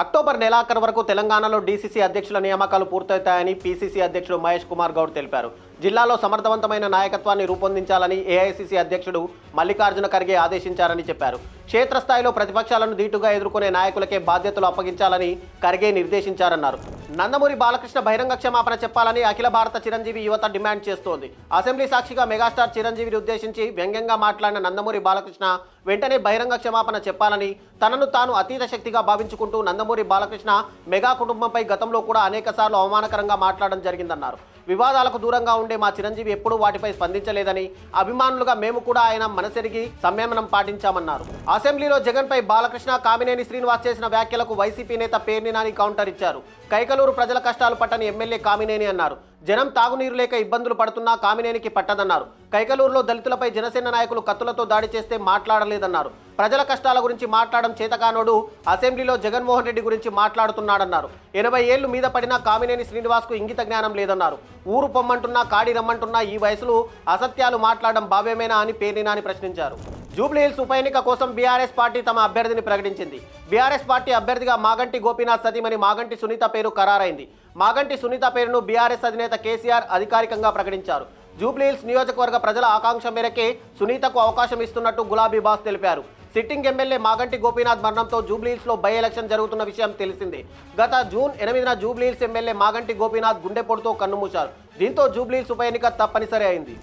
October నెలాఖరు వరకు తెలంగాణలో డీసీసీ అధ్యక్షుల నియామకాలు పూర్తవుతాయని పీసీసీ అధ్యక్షుడు మహేష్ కుమార్ గౌడ్ తెలిపారు. జిల్లాలో సమర్థవంతమైన నాయకత్వాన్ని రూపొందించాలని ఏఐసీసీ అధ్యక్షుడు మల్లికార్జున ఖర్గే ఆదేశించారని చెప్పారు. క్షేత్రస్థాయిలో ప్రతిపక్షాలను ధీటుగా ఎదుర్కొనే నాయకులకే బాధ్యతలు అప్పగించాలని ఖర్గే నిర్దేశించారన్నారు. నందమూరి బాలకృష్ణ బహిరంగ క్షమాపణ చెప్పాలని అఖిల భారత చిరంజీవి యువత డిమాండ్ చేస్తోంది. అసెంబ్లీ సాక్షిగా మెగాస్టార్ చిరంజీవిని ఉద్దేశించి వ్యంగ్యంగా మాట్లాడిన నందమూరి బాలకృష్ణ వెంటనే బహిరంగ క్షమాపణ చెప్పాలని, తనను తాను అతీత శక్తిగా భావించుకుంటూ నందమూరి బాలకృష్ణ మెగా కుటుంబంపై గతంలో కూడా అనేకసార్లు అవమానకరంగా మాట్లాడడం జరిగిందన్నారు. వివాదాలకు దూరంగా ఉండే మా చిరంజీవి ఎప్పుడూ వాటిపై స్పందించలేదని, అభిమానులుగా మేము కూడా ఆయన మనసెరిగి సంయమనం పాటించామన్నారు. అసెంబ్లీలో జగన్పై బాలకృష్ణ, కామినేని శ్రీనివాస్ చేసిన వ్యాఖ్యలకు వైసీపీ నేత పేర్ని నాని కౌంటర్ ఇచ్చారు. కైకలూరు ప్రజల కష్టాలు పట్టని ఎమ్మెల్యే కామినేని అన్నారు. జనం తాగునీరు లేక ఇబ్బందులు పడుతున్నా కామినేనికి పట్టదన్నారు. కైకలూరులో దళితులపై జనసేన నాయకులు కత్తులతో దాడి చేస్తే మాట్లాడలేదన్నారు. ప్రజల కష్టాల గురించి మాట్లాడడం చేతకానోడు అసెంబ్లీలో జగన్మోహన్ రెడ్డి గురించి మాట్లాడుతున్నాడన్నారు. 80 ఏళ్లు మీద పడినా కామినేని శ్రీనివాస్కు ఇంగిత జ్ఞానం లేదన్నారు. ఊరు పొమ్మంటున్నా కాడి రమ్మంటున్నా ఈ వయసులో అసత్యాలు మాట్లాడడం భావ్యమేనా అని పేర్ని నాని ప్రశ్నించారు. జూబ్లీహిల్స్ ఉప ఎన్నిక కోసం బీఆర్ఎస్ పార్టీ తమ అభ్యర్థిని ప్రకటించింది. బీఆర్ఎస్ పార్టీ అభ్యర్థిగా మాగంటి గోపీనాథ్ సతీమణి మాగంటి సునీత పేరు ఖరారైంది. మాగంటి సునీత పేరును బీఆర్ఎస్ అధినేత కేసీఆర్ అధికారికంగా ప్రకటించారు. జూబ్లీహిల్స్ నియోజకవర్గ ప్రజల ఆకాంక్ష మేరకే సునీతకు అవకాశం ఇస్తున్నట్టు గులాబీ బాస్ తెలిపారు. సిట్టింగ్ ఎమ్మెల్యే మాగంటి గోపీనాథ్ మరణంతో జూబ్లీహిల్స్లో బై ఎలక్షన్ జరుగుతున్న విషయం తెలిసిందే. గత జూన్ 8న జూబ్లీహిల్స్ ఎమ్మెల్యే మాగంటి గోపీనాథ్ గుండెపోటుతో కన్నుమూశారు. దీంతో జూబ్లీహిల్స్ ఉప ఎన్నిక తప్పనిసరి అయింది.